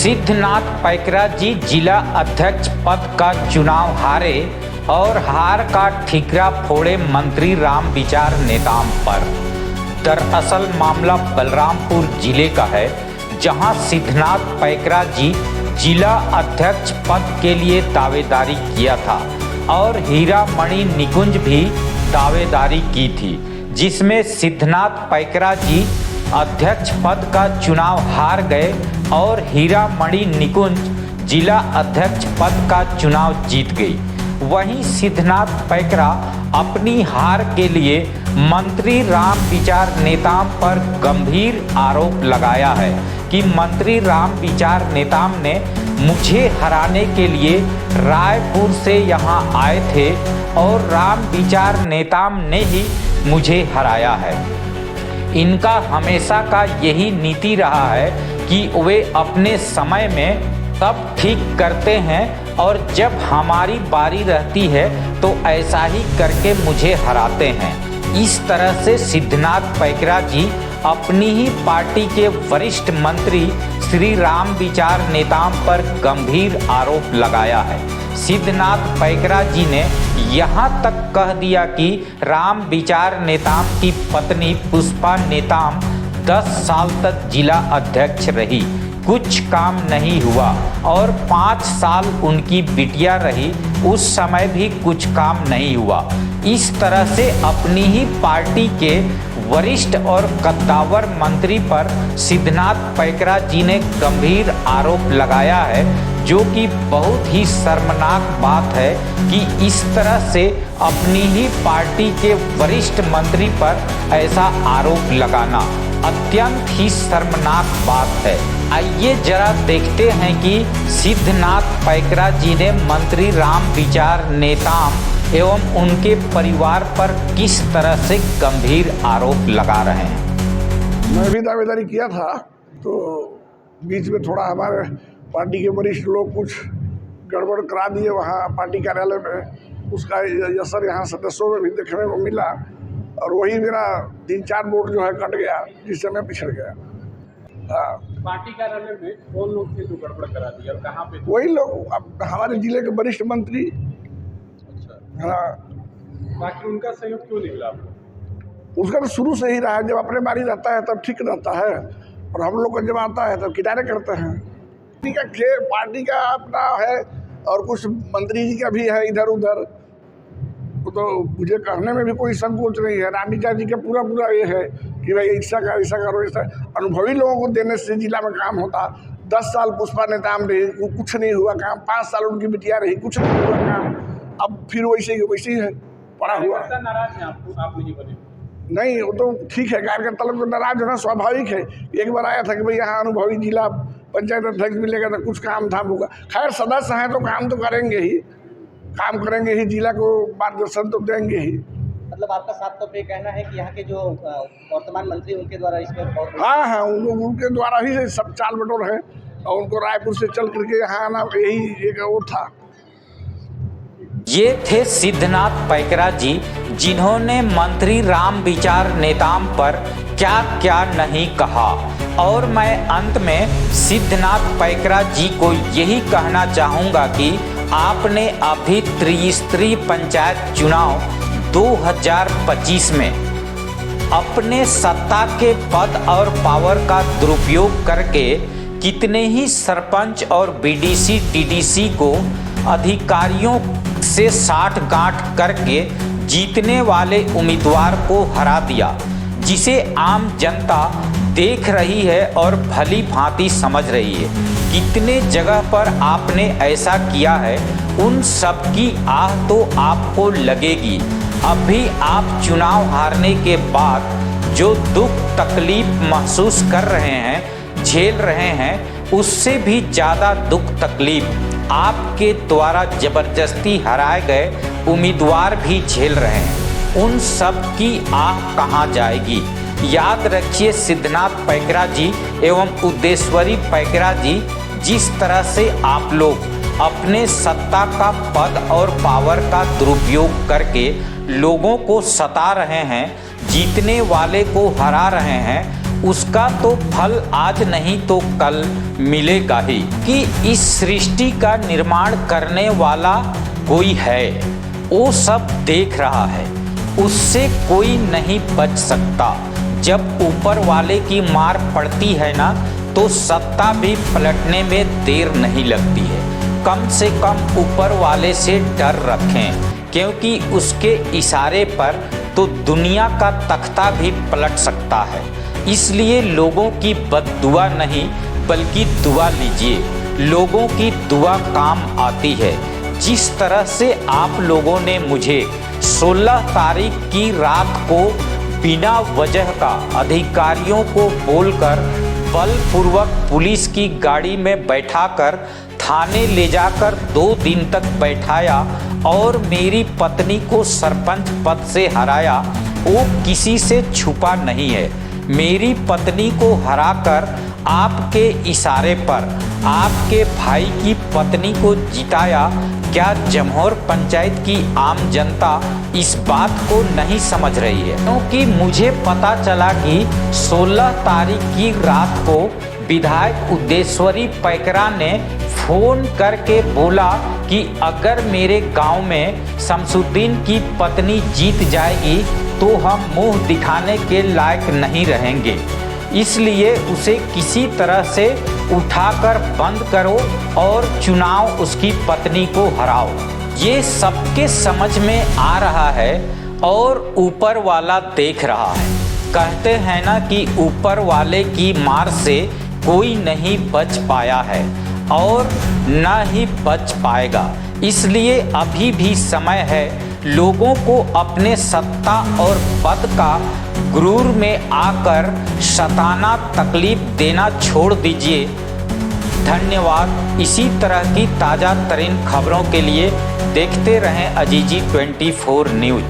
सिद्धनाथ पैकरा जी जिला अध्यक्ष पद का चुनाव हारे और हार का ठीकरा फोड़े मंत्री राम विचार नेताम पर। दरअसल मामला बलरामपुर जिले का है, जहां सिद्धनाथ पैकरा जी जिला अध्यक्ष पद के लिए दावेदारी किया था और हीरामणि निकुंज भी दावेदारी की थी, जिसमें सिद्धनाथ पैकरा जी अध्यक्ष पद का चुनाव हार गए और हीरामणि निकुंज जिला अध्यक्ष पद का चुनाव जीत गई। वहीं सिद्धनाथ पैकरा अपनी हार के लिए मंत्री राम विचार नेताम पर गंभीर आरोप लगाया है कि मंत्री राम विचार नेताम ने मुझे हराने के लिए रायपुर से यहां आए थे और राम विचार नेताम ने ही मुझे हराया है। इनका हमेशा का यही नीति रहा है कि वे अपने समय में सब ठीक करते हैं और जब हमारी बारी रहती है तो ऐसा ही करके मुझे हराते हैं। इस तरह से सिद्धनाथ पैकरा जी अपनी ही पार्टी के वरिष्ठ मंत्री श्री राम विचार नेताम पर गंभीर आरोप लगाया है। सिद्धनाथ पैकरा जी ने यहाँ तक कह दिया कि राम विचार नेताम की पत्नी पुष्पा नेताम 10 साल तक जिला अध्यक्ष रही, कुछ काम नहीं हुआ और 5 साल उनकी बिटिया रही, उस समय भी कुछ काम नहीं हुआ। इस तरह से अपनी ही पार्टी के वरिष्ठ और कद्दावर मंत्री पर सिद्धनाथ पैकरा जी ने गंभीर आरोप लगाया है, जो कि बहुत ही शर्मनाक बात है कि इस तरह से अपनी ही पार्टी के वरिष्ठ मंत्री पर ऐसा आरोप लगाना अत्यंत ही शर्मनाक बात है। आइए जरा देखते हैं कि सिद्धनाथ पैकरा जी ने मंत्री राम विचार नेताम एवं उनके परिवार पर किस तरह से गंभीर आरोप लगा रहे हैं। मैं भी दावेदारी किया था, तो बीच में थोड़ा हमारे पार्टी के वरिष्ठ लोग कुछ गड़बड़ करा दिए वहाँ पार्टी कार्यालय में। उसका असर यहाँ सदस्यों में भी देखने को मिला और वही मेरा 3-4 वोट जो है कट गया, जिससे मैं पिछड़ गया। हाँ, पार्टी कार्यालय में कौन लोग थे जो गड़बड़ करा दिया और कहाँ पे? वही लोग, अब हमारे जिले के वरिष्ठ मंत्री। अच्छा। हाँ, बाकी उनका सहयोग क्यों निकला आपको? उसका तो शुरू से ही रहा है, जब अपने बारी रहता है तब ठीक रहता है और हम लोग का जब आता है तब किनारे करते हैं। पार्टी का अपना है और कुछ मंत्री जी का भी है इधर उधर, तो मुझे कहने में भी कोई संकोच नहीं है। राम विचार जी का पूरा ये है कि भाई ऐसा करो ऐसा। अनुभवी लोगों को देने से जिला में काम होता। 10 साल पुष्पा नेताम रही, कुछ नहीं हुआ काम। 5 साल उनकी बिटिया रही, कुछ नहीं हुआ काम। अब फिर वैसे ही है, पड़ा हुआ। नाराज हैं आप नहीं बने? नहीं, वो तो ठीक है, कार्यकर्ता लोग तो नाराज होना स्वाभाविक है। एक बार आया था कि भाई यहाँ अनुभवी जिला पंचायत अध्यक्ष मिलेगा तो कुछ काम धाम होगा। खैर सदस्य हैं तो काम तो करेंगे ही, जिला को मार्गदर्शन तो देंगे ही। मतलब आपका साफ तौर पे कहना है कि यहाँ के जो वर्तमान मंत्री उनके द्वारा इसमें बहुत हाँ, उनके द्वारा ही सब चाल बटोर है और उनको रायपुर से चल करके यहाँ आना यही एक वो था। ये थे सिद्धनाथ पैकरा जी, जिन्होंने मंत्री राम विचार नेताम पर क्या क्या नहीं कहा। और मैं अंत में सिद्धनाथ पैकरा जी को यही कहना चाहूँगा कि आपने अभी त्रिस्तरीय पंचायत चुनाव 2025 में अपने सत्ता के पद और पावर का दुरुपयोग करके कितने ही सरपंच और बीडीसी टीडीसी को अधिकारियों से साठ-गांठ करके जीतने वाले उम्मीदवार को हरा दिया, जिसे आम जनता देख रही है और भली भांति समझ रही है। कितने जगह पर आपने ऐसा किया है, उन सब की आह तो आपको लगेगी। अभी आप चुनाव हारने के बाद जो दुख तकलीफ महसूस कर रहे हैं, झेल रहे हैं, उससे भी ज़्यादा दुख तकलीफ आपके द्वारा जबरदस्ती हराए गए उम्मीदवार भी झेल रहे हैं। उन सब की आह कहाँ जाएगी? याद रखिए, सिद्धनाथ पैकरा जी एवं उद्देश्वरी पैकरा जी, जिस तरह से आप लोग अपने सत्ता का पद और पावर का दुरुपयोग करके लोगों को सता रहे हैं, जीतने वाले को हरा रहे हैं, उसका तो फल आज नहीं तो कल मिलेगा ही। कि इस सृष्टि का निर्माण करने वाला कोई है, वो सब देख रहा है, उससे कोई नहीं बच सकता। जब ऊपर वाले की मार पड़ती है ना, तो सत्ता भी पलटने में देर नहीं लगती है। कम से कम ऊपर वाले से डर रखें, क्योंकि उसके इशारे पर तो दुनिया का तख्ता भी पलट सकता है। इसलिए लोगों की बद्दुआ नहीं बल्कि दुआ लीजिए, लोगों की दुआ काम आती है। जिस तरह से आप लोगों ने मुझे 16 तारीख की रात को बिना वजह का अधिकारियों को बोलकर बलपूर्वक पुलिस की गाड़ी में बैठाकर थाने ले जाकर 2 दिन तक बैठाया और मेरी पत्नी को सरपंच पद से हराया, वो किसी से छुपा नहीं है। मेरी पत्नी को हराकर आपके इशारे पर आपके भाई की पत्नी को जिताया। क्या जमहोर पंचायत की आम जनता इस बात को नहीं समझ रही है? क्योंकि मुझे पता चला कि 16 तारीख की रात को विधायक उद्देश्वरी पैकरा ने फोन करके बोला कि अगर मेरे गांव में शमसुद्दीन की पत्नी जीत जाएगी तो हम मुंह दिखाने के लायक नहीं रहेंगे, इसलिए उसे किसी तरह से उठाकर बंद करो और चुनाव उसकी पत्नी को हराओ। ये सबके समझ में आ रहा है और ऊपर वाला देख रहा है। कहते हैं ना कि ऊपर वाले की मार से कोई नहीं बच पाया है और न ही बच पाएगा। इसलिए अभी भी समय है, लोगों को अपने सत्ता और पद का गुरूर में आकर शताना तकलीफ देना छोड़ दीजिए। धन्यवाद। इसी तरह की ताज़ा तरीन खबरों के लिए देखते रहें अजीजी 24 न्यूज।